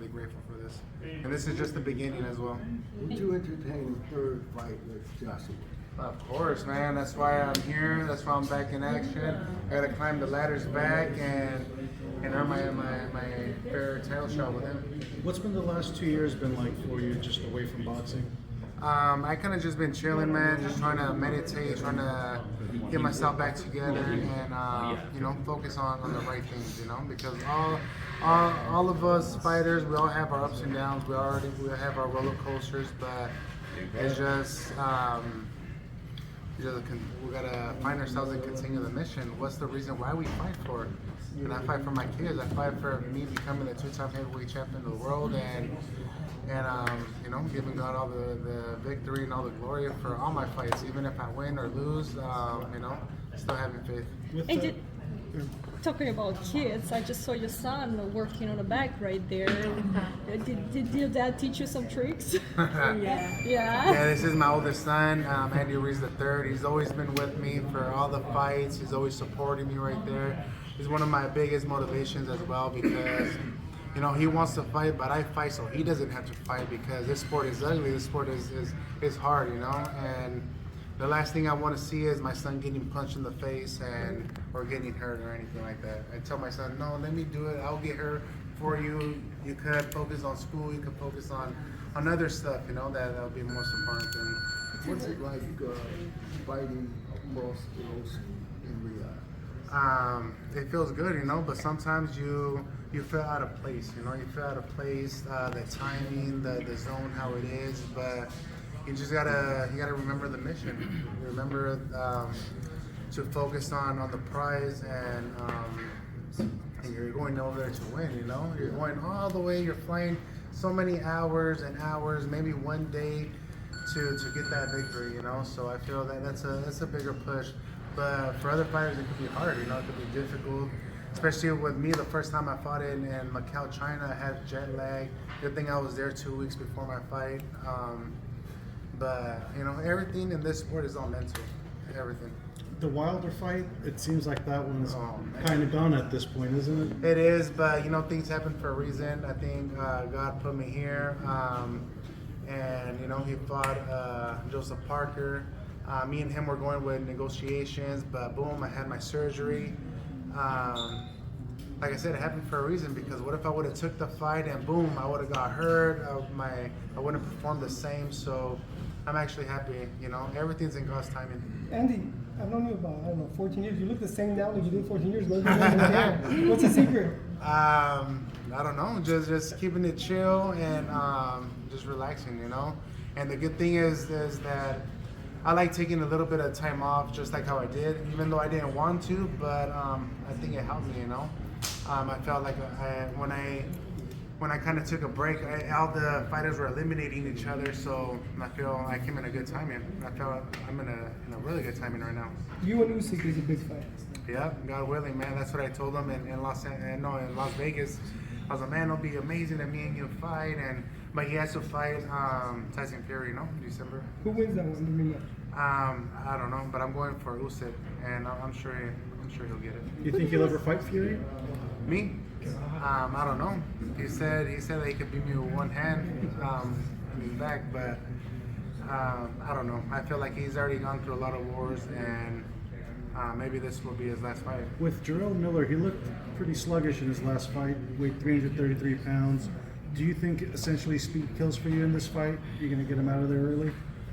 really grateful for this. And this is just the beginning as well. Would you entertain a third fight with Joshua? Of course, man. That's why I'm here. That's why I'm back in action. I gotta climb the ladders back and earn my fair title shot with him. What's been the last 2 years been like for you, just away from boxing? I kind of just been chilling, man. Just trying to meditate, trying to get myself back together, and you know, focus on the right things. You know, because all of us fighters, we all have our ups and downs. We have our roller coasters, but it's just. We gotta find ourselves and continue the mission. What's the reason why we fight for it? And I fight for my kids. I fight for me becoming the 2-time heavyweight champion of the world, and you know, giving God all the victory and all the glory for all my fights, even if I win or lose. You know, still having faith. Talking about kids, I just saw your son working on the back right there. Did your dad teach you some tricks? Yeah. Yeah, this is my oldest son, Andy Ruiz Jr. He's always been with me for all the fights. He's always supporting me right there. He's one of my biggest motivations as well, because you know, he wants to fight, but I fight so he doesn't have to fight, because this sport is ugly. This sport is hard, you know, and the last thing I want to see is my son getting punched in the face or getting hurt or anything like that. I tell my son, no, let me do it. I'll get hurt for you. You could focus on school. You could focus on other stuff, you know, that'll be most important thing. What's it like fighting most in Riyadh? It feels good, you know, but sometimes you feel out of place, you know. You feel out of place, the timing, the zone, how it is, but you just gotta remember the mission. Remember to focus on the prize, and you're going over there to win. You know, you're going all the way. You're flying so many hours and hours, maybe one day, to get that victory. You know, so I feel that that's a bigger push. But for other fighters, it could be hard. You know, it could be difficult. Especially with me, the first time I fought in Macau, China, I had jet lag. Good thing I was there 2 weeks before my fight. But you know, everything in this sport is all mental. Everything. The Wilder fight, it seems like that one's kind of gone at this point, isn't it? It is, but you know, things happen for a reason. I think God put me here, and you know, he fought Joseph Parker. Me and him were going with negotiations, but boom, I had my surgery. Like I said, it happened for a reason, because what if I would have took the fight and boom, I would have got hurt. I wouldn't have performed the same. So I'm actually happy. You know, everything's in God's timing. Andy, I've known you about, 14 years. You look the same now as you did 14 years ago. What's the secret? I don't know. Just keeping it chill and just relaxing. You know, and the good thing is that I like taking a little bit of time off, just like how I did, even though I didn't want to. But I think it helped me. You know. I felt like when I kind of took a break, all the fighters were eliminating each other, so I feel I came in a good timing. I feel I'm in a really good timing right now. You and Usyk is a big fight. Yeah, God willing, man. That's what I told them in Las Vegas. I was like, man, it'll be amazing that me and you fight, but he has to fight Tyson Fury, you know, in December. Who wins that one? The rematch? I don't know, but I'm going for Usyk, and I'm sure he'll get it. You think he'll ever fight Fury? Me? I don't know. He said that he could beat me with one hand in his back, but I don't know. I feel like he's already gone through a lot of wars, and maybe this will be his last fight. With Jarrell Miller, he looked pretty sluggish in his last fight, weighed 333 pounds. Do you think essentially speed kills for you in this fight? You're going to get him out of there early?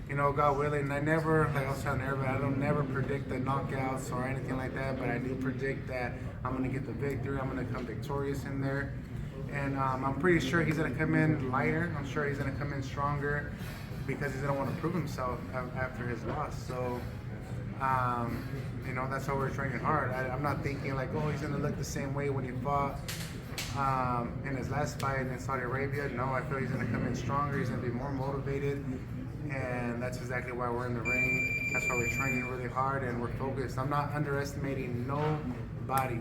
You know, God willing, I never, like I was telling everybody, I don't never predict the knockouts or anything like that, but I do predict that I'm going to get the victory. I'm going to come victorious in there. And I'm pretty sure he's going to come in lighter. I'm sure he's going to come in stronger, because he's going to want to prove himself after his loss. So, you know, that's how we're training hard. I'm not thinking like, oh, he's going to look the same way when he fought in his last fight in Saudi Arabia. No, I feel he's going to come in stronger. He's going to be more motivated. And that's exactly why we're in the ring. That's why we're training really hard and we're focused. I'm not underestimating nobody.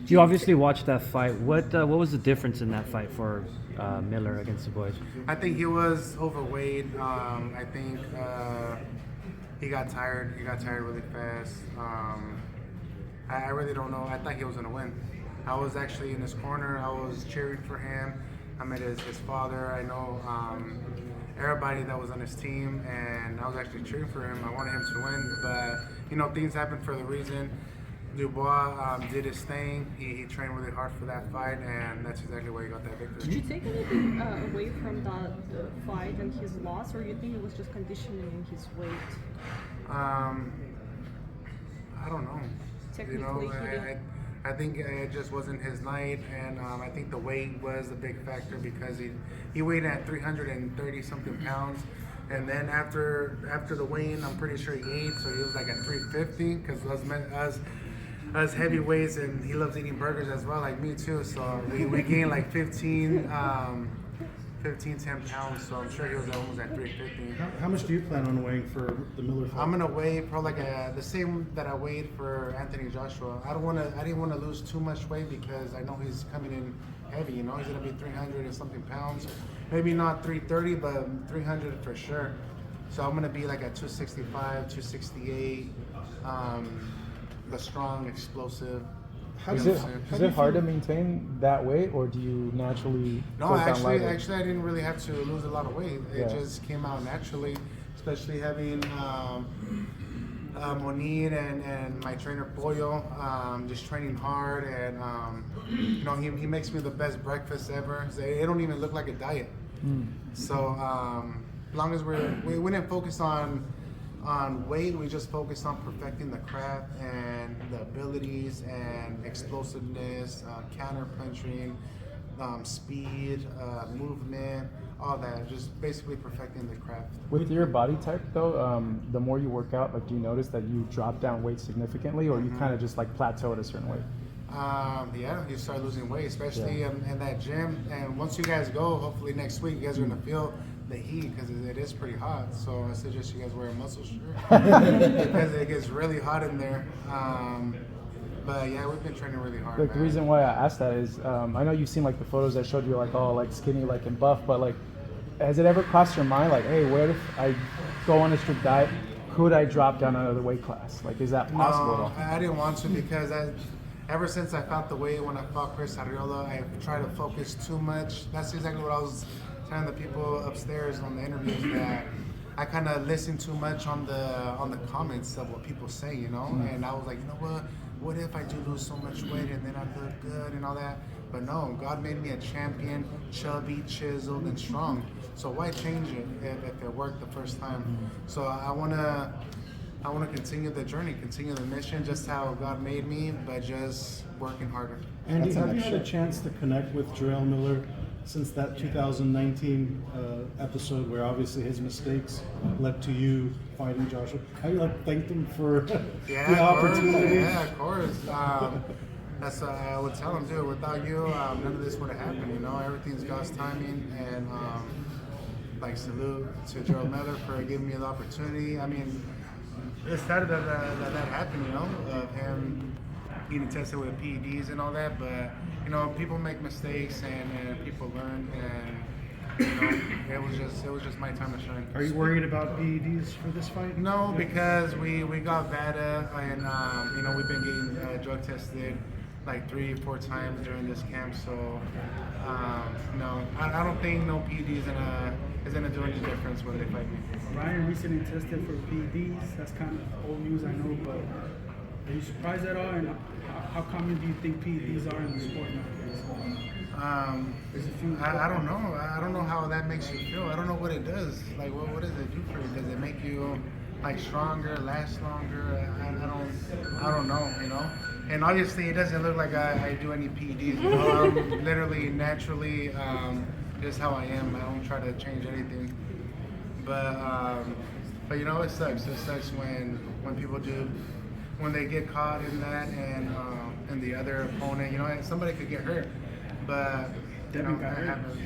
You obviously watched that fight. What was the difference in that fight for Miller against the boys? I think he was overweight. I think he got tired. He got tired really fast. I really don't know. I thought he was going to win. I was actually in his corner. I was cheering for him. I met his father. I know everybody that was on his team, and I was actually cheering for him. I wanted him to win, but things happen for the reason. Dubois did his thing. He trained really hard for that fight, and that's exactly why he got that victory. Did you take anything away from that fight and his loss, or you think it was just conditioning in his weight? I don't know. Technically, I think it just wasn't his night, and I think the weight was a big factor because he weighed at 330 something pounds, and then after the weigh-in, I'm pretty sure he ate, so he was like at 350 because us heavyweights, and he loves eating burgers as well, like me too. So we gained like 10 pounds. So I'm sure he was almost at 350. How much do you plan on weighing for the Miller fight? I'm gonna weigh probably the same that I weighed for Anthony Joshua. I didn't want to lose too much weight because I know he's coming in heavy. He's gonna be 300 and something pounds. Maybe not 330, but 300 for sure. So I'm gonna be like at 265, 268. The strong, explosive. Is it hard to maintain that weight, or do you naturally? No, go down actually, lighter? I didn't really have to lose a lot of weight. It Yeah. just came out naturally, especially having Monir and my trainer Pollo just training hard, and he makes me the best breakfast ever. It don't even look like a diet. So as long as we didn't focus on weight, we just focused on perfecting the craft and the abilities and explosiveness, counter punching, speed, movement, all that. Just basically perfecting the craft. With your body type, though, the more you work out, like, do you notice that you drop down weight significantly, or you kind of just like plateau at a certain weight? Yeah, you start losing weight, especially in that gym. And once you guys go, hopefully next week, you guys are gonna feel the heat because it is pretty hot. So I suggest you guys wear a muscle shirt because it gets really hot in there. But yeah, we've been training really hard. Like, the man. reason why I asked that is, I know you've seen like the photos that showed you like all like skinny, like, and buff, but like, has it ever crossed your mind like, hey, what if I go on a strict diet? Could I drop down another weight class? Like, is that possible at all? I didn't want to because ever since I felt the weight when I fought Chris Arriola, I tried to focus too much. That's exactly what I was telling the people upstairs on the interviews, that I kind of listen too much on the comments of what people say, and I was like, what if I do lose so much weight and then I look good and all that? But no, God made me a champion, chubby, chiseled, and strong. So why change it if it worked the first time? So I want to continue the journey, continue the mission, just how God made me, but just working harder. Andy, have you had a chance to connect with Jarrell Miller since that 2019 episode where obviously his mistakes led to you fighting Joshua? Have you thanked him for the opportunity? Yeah, of course. That's I would tell him, dude, without you, none of this would have happened. Everything's God's timing, and salute to Jarrell Miller for giving me the opportunity. I mean, it's sad that happened, of him getting tested with PEDs and all that, but people make mistakes and people learn, and it was just my time to shine. Are you worried about PEDs for this fight? No, because we got VADA, and we've been getting drug tested like 3-4 times during this camp, so no, I don't think no PED is gonna do any difference when they fight me. Ryan recently tested for PEDs. That's kind of old news, I know, but are you surprised at all? And how common do you think PEDs are in the sport nowadays? There's a few. I don't know. I don't know how that makes you feel. I don't know what it does. Like, what does it do for you? Does it make you stronger, last longer? I don't know. And obviously, it doesn't look like I do any PEDs. I'm literally naturally just how I am. I don't try to change anything. But it sucks. It sucks when people do, when they get caught in that, and the other opponent, somebody could get hurt. But Devin got that hurt. happens.